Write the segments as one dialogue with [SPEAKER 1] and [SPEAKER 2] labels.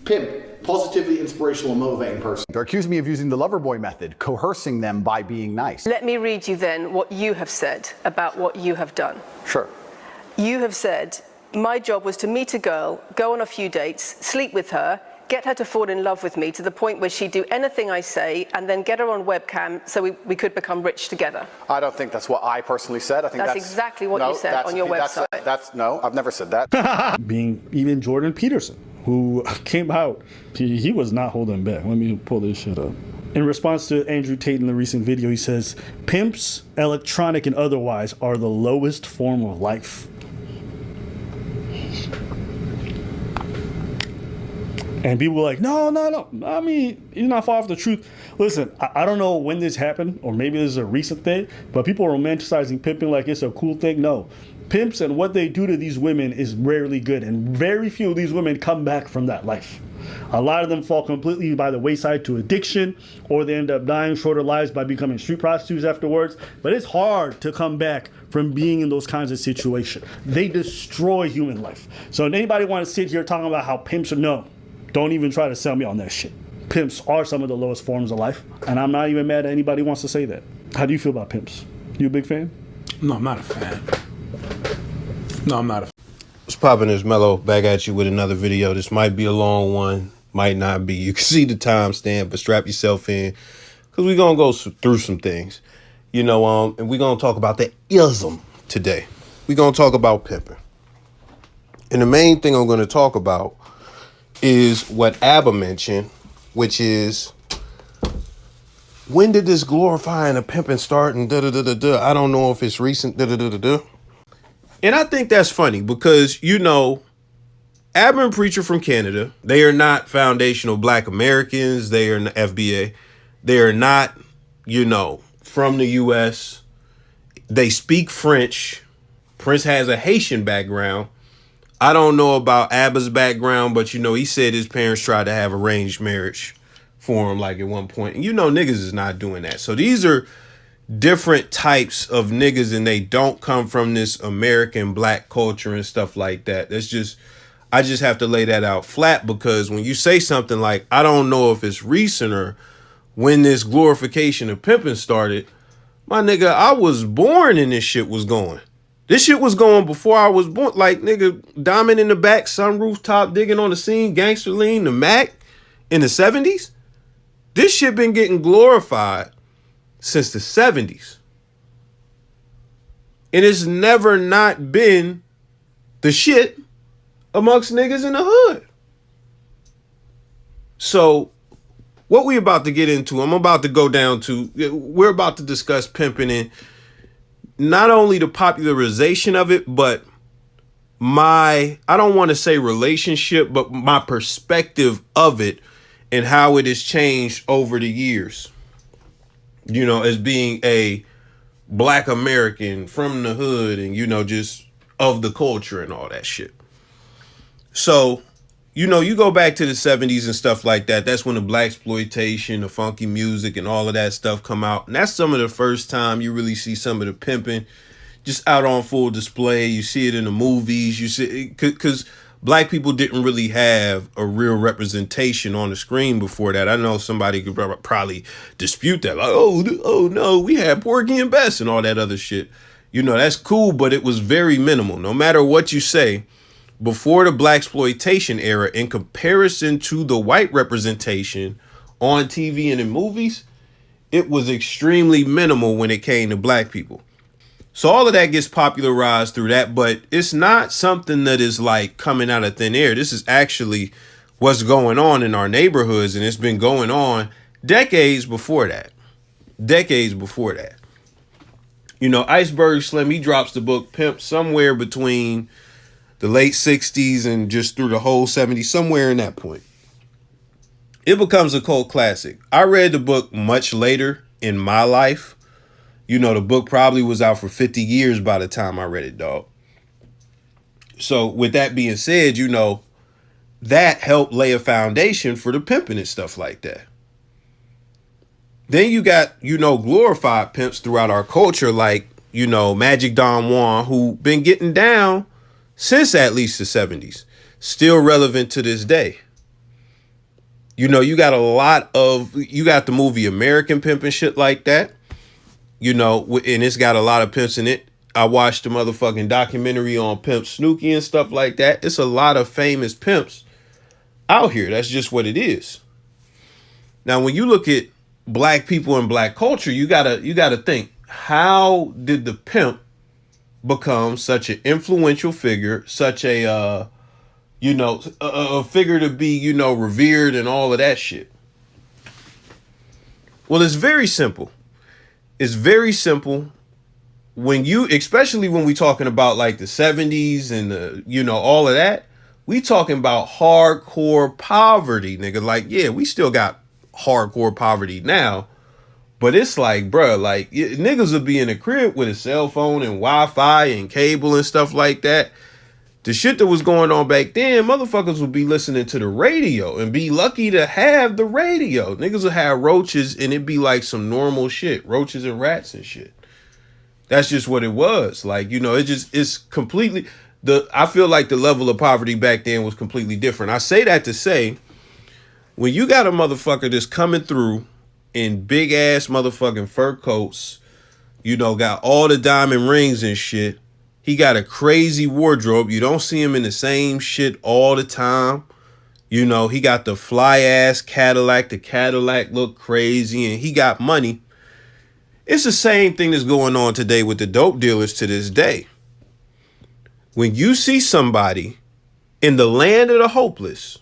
[SPEAKER 1] Pimp, positively inspirational and motivating person.
[SPEAKER 2] They're accusing me of using the lover boy method, coercing them by being nice.
[SPEAKER 3] Let me read you then what you have said about what you have done.
[SPEAKER 2] Sure.
[SPEAKER 3] You have said, my job was to meet a girl, go on a few dates, sleep with her, get her to fall in love with me to the point where she'd do anything I say, and then get her on webcam so we could become rich together.
[SPEAKER 2] I don't think that's what I personally said. I think
[SPEAKER 3] that's exactly what you said on your website.
[SPEAKER 2] No, I've never said that.
[SPEAKER 4] Being even Jordan Peterson, who came out, he was not holding back. Let me pull this shit up. In response to Andrew Tate in the recent video, he says, pimps, electronic and otherwise, are the lowest form of life. And people were like, no. I mean, you're not far off the truth. Listen, I don't know when this happened, or maybe this is a recent thing, but people are romanticizing pimping like it's a cool thing. No. Pimps and what they do to these women is rarely good, and very few of these women come back from that life. A lot of them fall completely by the wayside to addiction, or they end up dying shorter lives by becoming street prostitutes afterwards. But it's hard to come back from being in those kinds of situations. They destroy human life. So if anybody want to sit here talking about how pimps are, no, don't even try to sell me on that shit. Pimps are some of the lowest forms of life, and I'm not even mad at anybody who wants to say that. How do you feel about pimps? You a big fan?
[SPEAKER 5] No, I'm not a fan. No, I'm not a fan.
[SPEAKER 6] What's poppin'? Is Mello back at you with another video. This might be a long one, might not be. You can see the timestamp, but strap yourself in, because we're going to go through some things. You know, and we're going to talk about the ISM today. We're going to talk about pimping. And the main thing I'm going to talk about is what Abba mentioned, which is, when did this glorifying of pimping start and da-da-da-da-da? I don't know if it's recent, da-da-da-da-da. And I think that's funny because, you know, Abba and Preacher from Canada, they are not foundational Black Americans. They are FBA. They are not, you know, from the U.S. They speak French. Prince has a Haitian background. I don't know about Abba's background, but, you know, he said his parents tried to have arranged marriage for him, like, at one point. And, you know, niggas is not doing that. So these are different types of niggas, and they don't come from this American Black culture and stuff like that. That's just, I just have to lay that out flat, because when you say something like, I don't know if it's recent or when this glorification of pimping started, my nigga, I was born and this shit was going. This shit was going before I was born. Like, nigga, Diamond in the back, sunroof top, digging on the scene, Gangster Lean, the Mac in the 70s. This shit been getting glorified since the 70s. And it's never not been the shit amongst niggas in the hood. So what we about to get into, I'm about to go down to, we're about to discuss pimping and not only the popularization of it, but my, I don't want to say relationship, but my perspective of it and how it has changed over the years. You know, as being a Black American from the hood and, you know, just of the culture and all that shit. So, you know, you go back to the 70s and stuff like that. That's when the blaxploitation, the funky music and all of that stuff come out. And that's some of the first time you really see some of the pimping just out on full display. You see it in the movies. You see, because Black people didn't really have a real representation on the screen before that. I know somebody could probably dispute that. Like, oh no, we had Porgy and Bess and all that other shit. You know, that's cool, but it was very minimal. No matter what you say, before the blaxploitation era, in comparison to the white representation on TV and in movies, it was extremely minimal when it came to Black people. So all of that gets popularized through that, but it's not something that is like coming out of thin air. This is actually what's going on in our neighborhoods, and it's been going on decades before that. Decades before that. You know, Iceberg Slim, he drops the book Pimp somewhere between the late 60s and just through the whole 70s, somewhere in that point. It becomes a cult classic. I read the book much later in my life. You know, the book probably was out for 50 years by the time I read it, dog. So with that being said, you know, that helped lay a foundation for the pimping and stuff like that. Then you got, you know, glorified pimps throughout our culture, like, you know, Magic Don Juan, who been getting down since at least the 70s, still relevant to this day. You know, you got the movie American Pimp and shit like that. You know, and it's got a lot of pimps in it. I watched the motherfucking documentary on Pimp Snooki and stuff like that. It's a lot of famous pimps out here. That's just what it is. Now, when you look at black people and black culture, you gotta think, how did the pimp become such an influential figure, such a a figure to be, revered and all of that shit? Well, it's very simple. It's very simple. Especially when we talking about like the 70s and all of that, we talking about hardcore poverty, nigga. Like, yeah, we still got hardcore poverty now, but it's like, bruh, like niggas would be in a crib with a cell phone and Wi-Fi and cable and stuff like that. The shit that was going on back then, motherfuckers would be listening to the radio and be lucky to have the radio. Niggas would have roaches and it'd be like some normal shit, roaches and rats and shit. That's just what it was. Like, it's completely, I feel like the level of poverty back then was completely different. I say that to say, when you got a motherfucker that's coming through in big ass motherfucking fur coats, got all the diamond rings and shit. He got a crazy wardrobe. You don't see him in the same shit all the time. He got the fly ass Cadillac. The Cadillac look crazy and he got money. It's the same thing that's going on today with the dope dealers to this day. When you see somebody in the land of the hopeless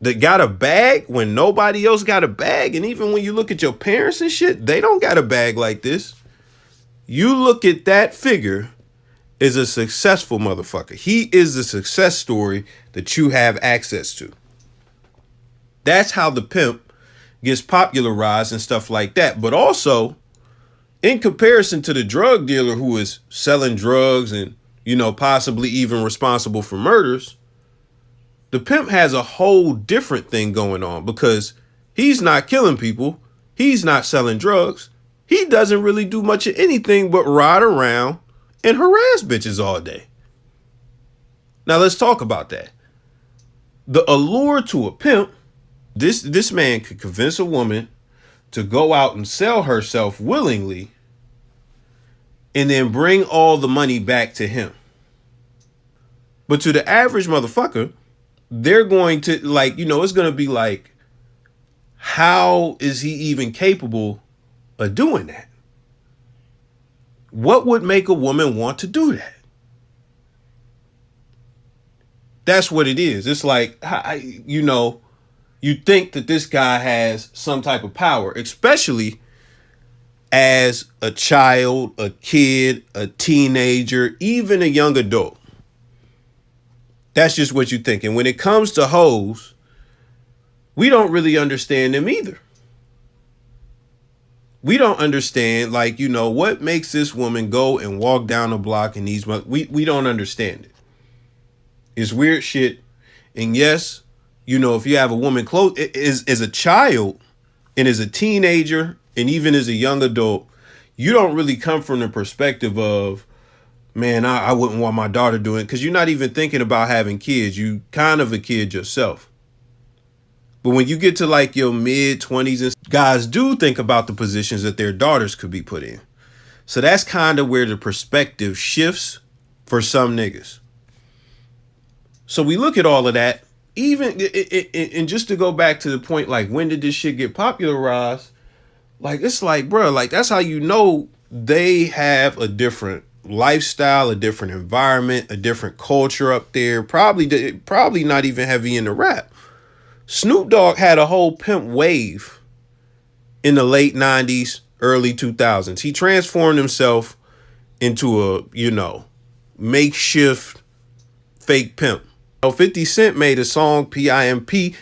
[SPEAKER 6] that got a bag when nobody else got a bag, and even when you look at your parents and shit, they don't got a bag like this. You look at that figure as a successful motherfucker. He is the success story that you have access to. That's how the pimp gets popularized and stuff like that. But also, in comparison to the drug dealer who is selling drugs and, possibly even responsible for murders, the pimp has a whole different thing going on because he's not killing people. He's not selling drugs. He doesn't really do much of anything but ride around and harass bitches all day. Now let's talk about that. The allure to a pimp, this man could convince a woman to go out and sell herself willingly and then bring all the money back to him. But to the average motherfucker, they're going to it's going to be like, how is he even capable of doing that? What would make a woman want to do that? That's what it is. It's like, you think that this guy has some type of power, especially as a child, a kid, a teenager, even a young adult. That's just what you think. And when it comes to hoes, we don't really understand them either. We don't understand, what makes this woman go and walk down the block and we don't understand it. It's weird shit. And yes, if you have a woman close as a child and as a teenager and even as a young adult, you don't really come from the perspective of, man, I wouldn't want my daughter doing it, because you're not even thinking about having kids. You kind of a kid yourself. But when you get to like your mid-20s, guys do think about the positions that their daughters could be put in. So that's kind of where the perspective shifts for some niggas. So we look at all of that, even, and just to go back to the point, like, when did this shit get popularized? Like, it's like, bro, like, that's how they have a different lifestyle, a different environment, a different culture up there, probably not even heavy into rap. Snoop Dogg had a whole pimp wave in the late 90s, early 2000s. He transformed himself into a, makeshift fake pimp. 50 Cent made a song, Pyimpen.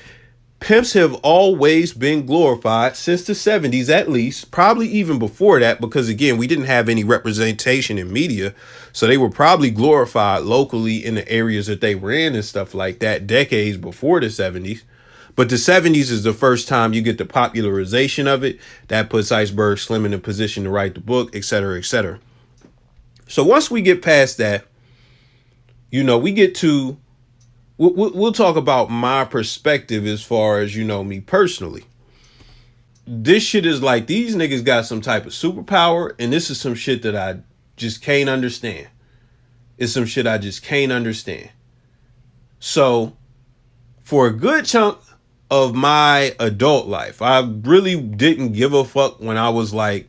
[SPEAKER 6] Pimps have always been glorified since the 70s, at least, probably even before that, because again, we didn't have any representation in media. So they were probably glorified locally in the areas that they were in and stuff like that, decades before the 70s. But the 70s is the first time you get the popularization of it. That puts Iceberg Slim in a position to write the book, et cetera, et cetera. So once we get past that, we get to we'll talk about my perspective as far as, you know, me personally. This shit is like, these niggas got some type of superpower, and this is some shit that I just can't understand. It's some shit I just can't understand. So, for a good chunk of my adult life, I really didn't give a fuck when I was like,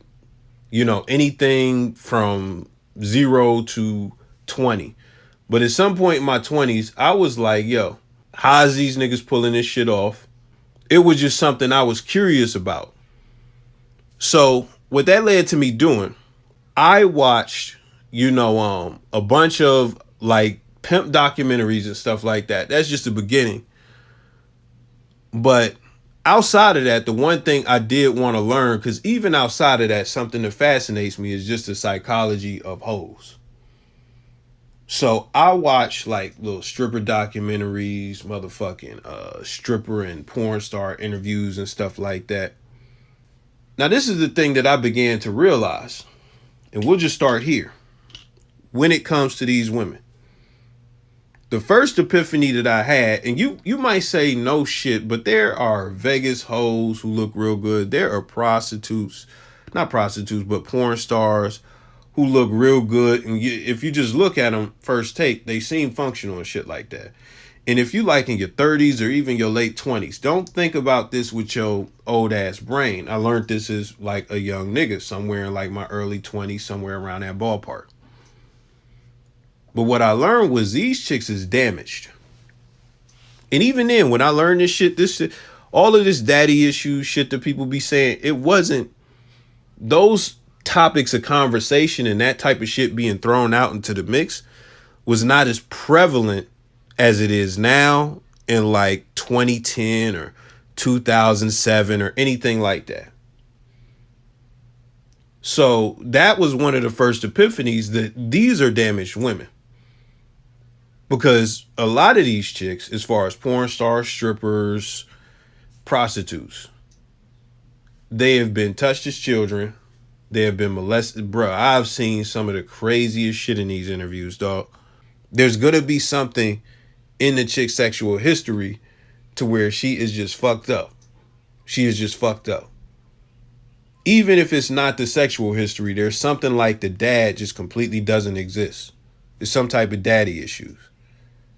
[SPEAKER 6] you know, anything from 0 to 20. But at some point in my 20s, I was like, yo, how's these niggas pulling this shit off? It was just something I was curious about. So what that led to me doing, I watched, you know, a bunch of like pimp documentaries and stuff like that. That's just the beginning. But outside of that, the one thing I did want to learn, because even outside of that, something that fascinates me is just the psychology of hoes. So I watch like little stripper documentaries, motherfucking stripper and porn star interviews and stuff like that. Now, this is the thing that I began to realize, and we'll just start here. When it comes to these women, the first epiphany that I had, and you might say no shit, but there are Vegas hoes who look real good. There are prostitutes, not prostitutes, but porn stars who look real good. And if you just look at them first take, they seem functional and shit like that. And if you like in your 30s or even your late 20s, don't think about this with your old ass brain. I learned this as like a young nigga, somewhere in like my early 20s, somewhere around that ballpark. But what I learned was these chicks is damaged. And even then, when I learned this shit, all of this daddy issue shit that people be saying, it wasn't those topics of conversation and that type of shit being thrown out into the mix was not as prevalent as it is now in like 2010 or 2007 or anything like that. So that was one of the first epiphanies that these are damaged women. Because a lot of these chicks, as far as porn stars, strippers, prostitutes, they have been touched as children. They have been molested. Bro, I've seen some of the craziest shit in these interviews, dog. There's going to be something in the chick's sexual history to where she is just fucked up. She is just fucked up. Even if it's not the sexual history, there's something like the dad just completely doesn't exist. There's some type of daddy issues.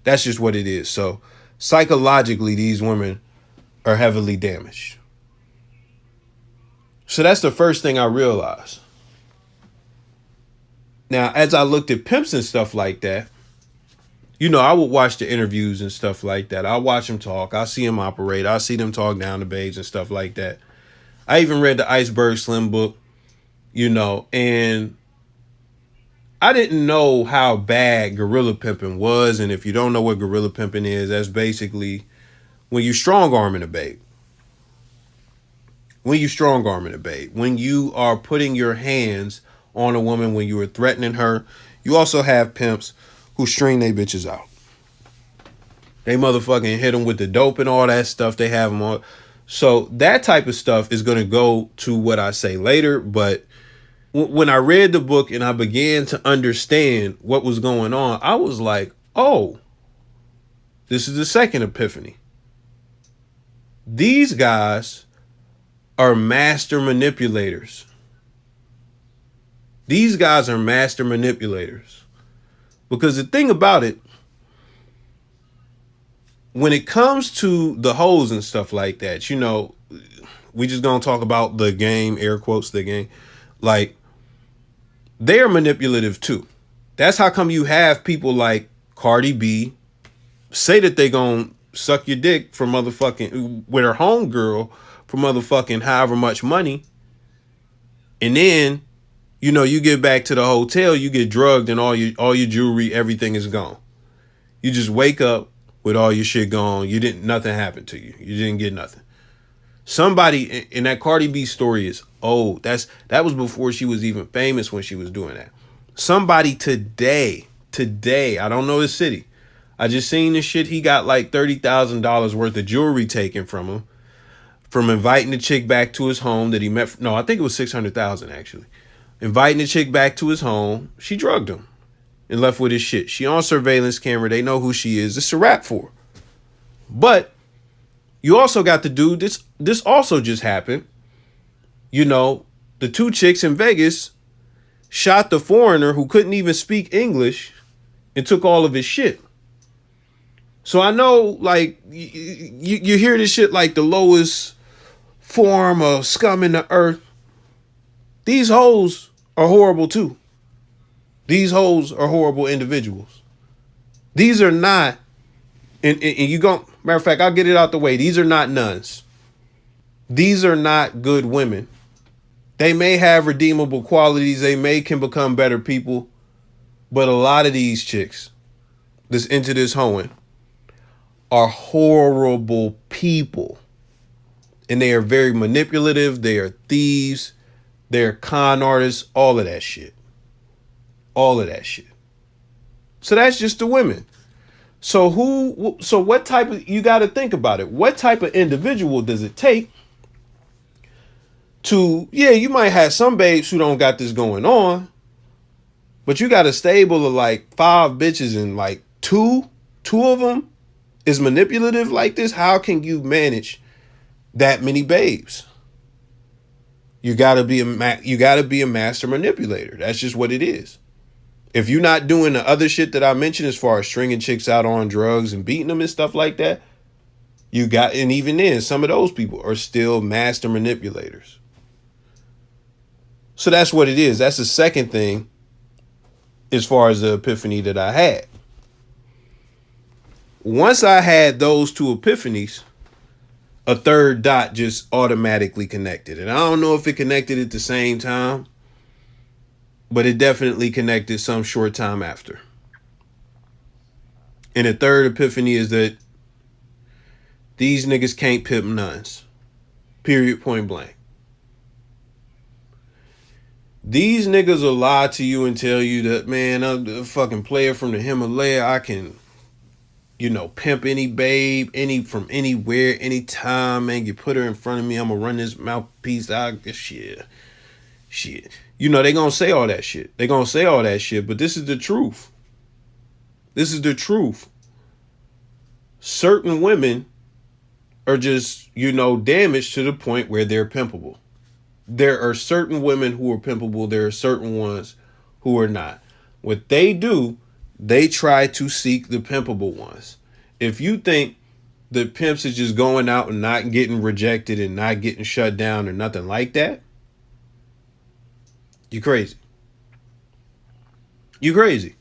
[SPEAKER 6] That's just what it is. So psychologically, these women are heavily damaged. So that's the first thing I realized. Now, as I looked at pimps and stuff like that, you know, I would watch the interviews and stuff like that. I watch them talk. I see them operate. I see them talk down the babes and stuff like that. I even read the Iceberg Slim book, you know, and I didn't know how bad gorilla pimping was. And if you don't know what gorilla pimping is, that's basically when you strong arming a babe. When you strong arming a babe. When you are putting your hands on a woman, when you are threatening her. You also have pimps who string they bitches out. They motherfucking hit them with the dope and all that stuff. They have them all. So that type of stuff is going to go to what I say later. But when I read the book and I began to understand what was going on, I was like, oh, this is the second epiphany. These guys are master manipulators. These guys are master manipulators. Because the thing about it, when it comes to the hoes and stuff like that, you know, we just gonna talk about the game, air quotes, the game. Like, they're manipulative too. That's how come you have people like Cardi B say that they gonna suck your dick for motherfucking with her homegirl for motherfucking however much money. And then, you know, you get back to the hotel, you get drugged and all your jewelry, everything is gone. You just wake up with all your shit gone. Nothing happened to you. You didn't get nothing. Somebody in that Cardi B story is old. That was before she was even famous when she was doing that. Somebody today, I don't know his city. I just seen this shit. He got like $30,000 worth of jewelry taken from him from inviting the chick back to his home that he met. No, I think it was 600,000 actually. Inviting the chick back to his home. She drugged him and left with his shit. She on surveillance camera. They know who she is. It's a wrap for her. But you also got the dude, this also just happened. You know, the two chicks in Vegas shot the foreigner who couldn't even speak English and took all of his shit. So I know, like, you hear this shit like the lowest form of scum in the earth. These hoes are horrible too. These hoes are horrible individuals. These are not, and you go, matter of fact, I'll get it out the way. These are not nuns. These are not good women. They may have redeemable qualities. They can become better people. But a lot of these chicks that's into this hoeing are horrible people. And they are very manipulative. They are thieves. They're con artists. All of that shit. All of that shit. So that's just the women. So what type of, you got to think about it. What type of individual does it take to, yeah, you might have some babes who don't got this going on, but you got a stable of like 5 bitches and like two of them is manipulative like this. How can you manage that many babes? You gotta be a master manipulator. That's just what it is. If you're not doing the other shit that I mentioned as far as stringing chicks out on drugs and beating them and stuff like that, and even then, some of those people are still master manipulators. So that's what it is. That's the second thing as far as the epiphany that I had. Once I had those two epiphanies, a third dot just automatically connected. And I don't know if it connected at the same time, but it definitely connected some short time after. And the third epiphany is that these niggas can't pimp nuns. Period, point blank. These niggas will lie to you and tell you that, man, I'm the fucking player from the Himalaya. I can, pimp any babe, from anywhere, anytime, man. You put her in front of me, I'm gonna run this mouthpiece out. Shit. They gonna say all that shit. They gonna say all that shit, but this is the truth. This is the truth. Certain women are just, damaged to the point where they're pimpable. There are certain women who are pimpable. There are certain ones who are not. What they do, they try to seek the pimpable ones. If you think the pimps is just going out and not getting rejected and not getting shut down or nothing like that, you crazy. You crazy.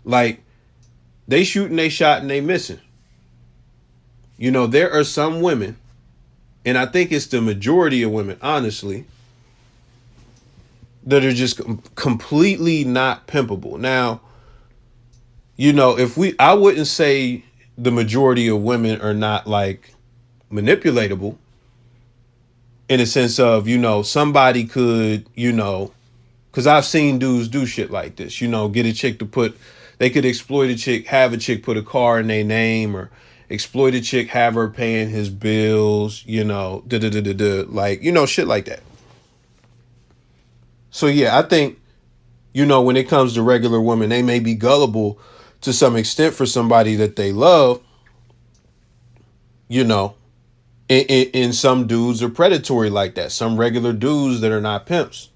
[SPEAKER 6] Like, they shooting, they shot, and they missing. There are some women, and I think it's the majority of women, honestly, that are just completely not pimpable. Now, I wouldn't say the majority of women are not like manipulatable in a sense of, somebody could, because I've seen dudes do shit like this, get a chick they could exploit a chick, have a chick put a car in their name, or exploit a chick, have her paying his bills, like, shit like that. So yeah, I think, when it comes to regular women, they may be gullible to some extent for somebody that they love, and some dudes are predatory like that. Some regular dudes that are not pimps.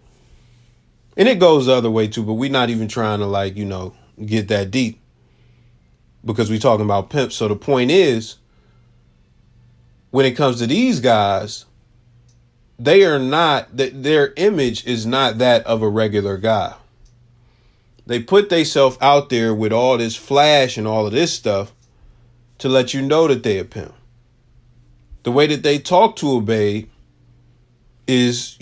[SPEAKER 6] And it goes the other way too, but we're not even trying to get that deep because we're talking about pimps. So the point is, when it comes to these guys, they are not, their image is not that of a regular guy. They put themselves out there with all this flash and all of this stuff to let you know that they a pimp. The way that they talk to a babe is,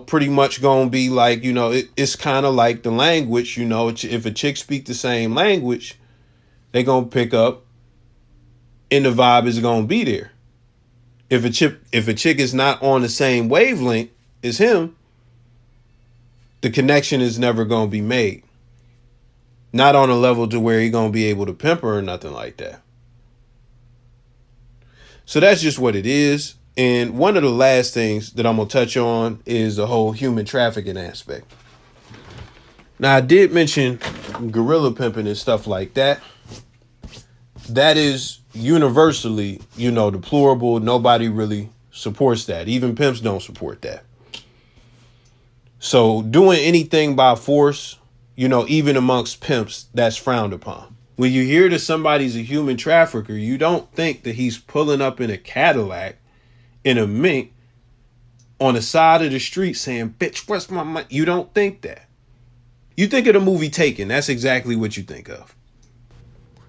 [SPEAKER 6] pretty much going to be like, it's kind of like the language, if a chick speak the same language, they going to pick up and the vibe is going to be there. If a chick is not on the same wavelength as him, the connection is never going to be made. Not on a level to where he's going to be able to pimp her or nothing like that. So that's just what it is. And one of the last things that I'm going to touch on is the whole human trafficking aspect. Now, I did mention gorilla pimping and stuff like that. that is universally, deplorable. Nobody really supports that. Even pimps don't support that. So doing anything by force, even amongst pimps, that's frowned upon. When you hear that somebody's a human trafficker, you don't think that he's pulling up in a Cadillac in a mink on the side of the street saying, bitch, where's my money? You don't think that. You think of the movie Taken. That's exactly what you think of.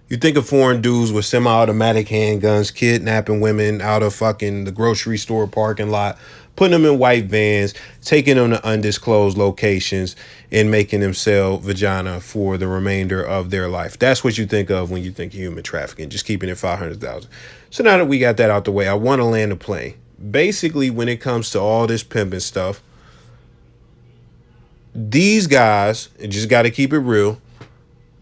[SPEAKER 6] You think of foreign dudes with semi-automatic handguns kidnapping women out of fucking the grocery store parking lot, putting them in white vans, taking them to undisclosed locations, and making them sell vagina for the remainder of their life. That's what you think of when you think of human trafficking, just keeping it 500,000. So now that we got that out the way, I want to land the plane. Basically, when it comes to all this pimping stuff, these guys, just got to keep it real,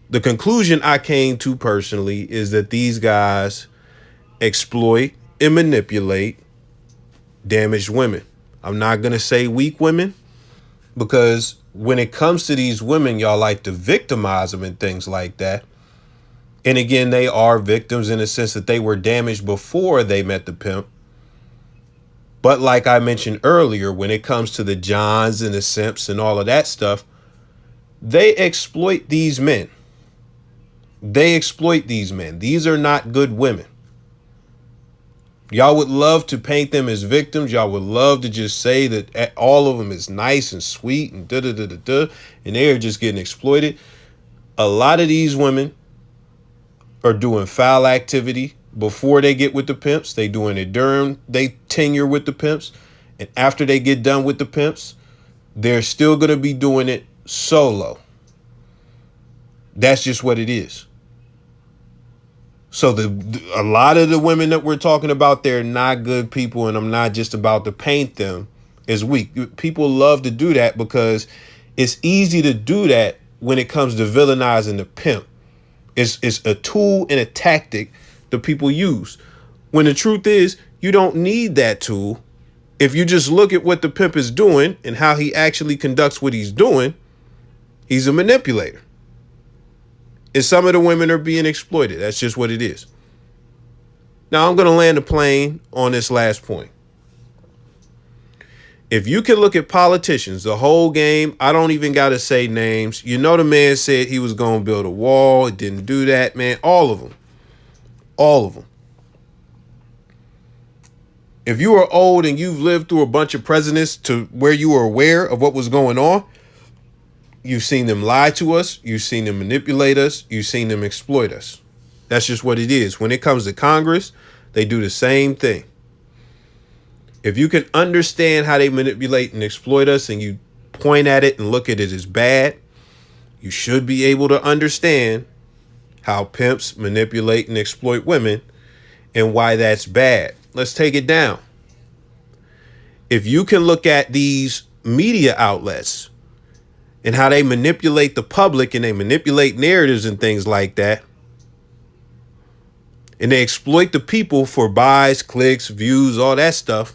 [SPEAKER 6] the conclusion I came to personally is that these guys exploit and manipulate damaged women. I'm not going to say weak women, because when it comes to these women, y'all like to victimize them and things like that. And again, they are victims in the sense that they were damaged before they met the pimp. But like I mentioned earlier, when it comes to the Johns and the simps and all of that stuff, they exploit these men. They exploit these men. These are not good women. Y'all would love to paint them as victims. Y'all would love to just say that all of them is nice and sweet and da-da-da-da-da, and they are just getting exploited. A lot of these women are doing foul activity before they get with the pimps. They doing it during they tenure with the pimps. And after they get done with the pimps, they're still going to be doing it solo. That's just what it is. So a lot of the women that we're talking about, they're not good people, and I'm not just about to paint them as weak. People love to do that because it's easy to do that when it comes to villainizing the pimp. It's a tool and a tactic that people use. When the truth is, you don't need that tool. If you just look at what the pimp is doing and how he actually conducts what he's doing, he's a manipulator. And some of the women are being exploited. That's just what it is. Now, I'm going to land the plane on this last point. If you can look at politicians, the whole game, I don't even got to say names. The man said he was going to build a wall. He didn't do that, man. All of them. All of them. If you are old and you've lived through a bunch of presidents to where you are aware of what was going on, you've seen them lie to us. You've seen them manipulate us. You've seen them exploit us. That's just what it is. When it comes to Congress, they do the same thing. If you can understand how they manipulate and exploit us and you point at it and look at it as bad, you should be able to understand how pimps manipulate and exploit women and why that's bad. Let's take it down. If you can look at these media outlets and how they manipulate the public and they manipulate narratives and things like that, and they exploit the people for buys, clicks, views, all that stuff,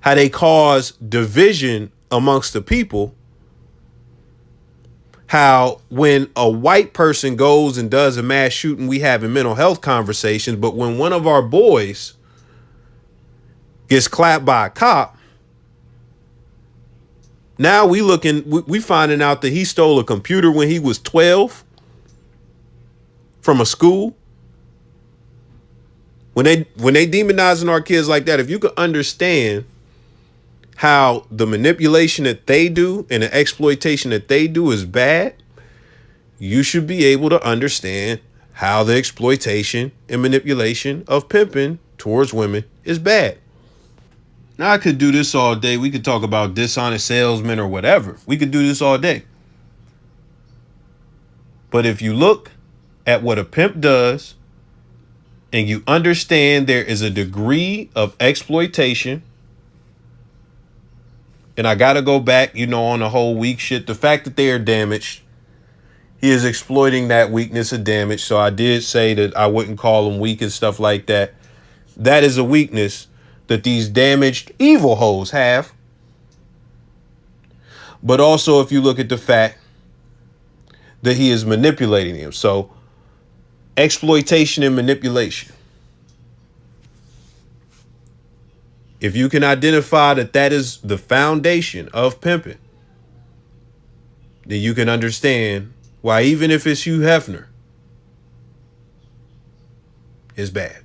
[SPEAKER 6] how they cause division amongst the people, how when a white person goes and does a mass shooting, we having mental health conversations, but when one of our boys gets clapped by a cop, now we finding out that he stole a computer when he was 12 from a school. When they demonizing our kids like that, if you could understand how the manipulation that they do and the exploitation that they do is bad, you should be able to understand how the exploitation and manipulation of pimping towards women is bad. Now, I could do this all day. We could talk about dishonest salesmen or whatever. We could do this all day. But if you look at what a pimp does and you understand there is a degree of exploitation, and I got to go back, on the whole weak shit, the fact that they are damaged, he is exploiting that weakness of damage. So I did say that I wouldn't call them weak and stuff like that. That is a weakness that these damaged evil hoes have. But also if you look at the fact that he is manipulating them. So exploitation and manipulation. If you can identify that that is the foundation of pimping, then you can understand why, even if it's Hugh Hefner, it's bad.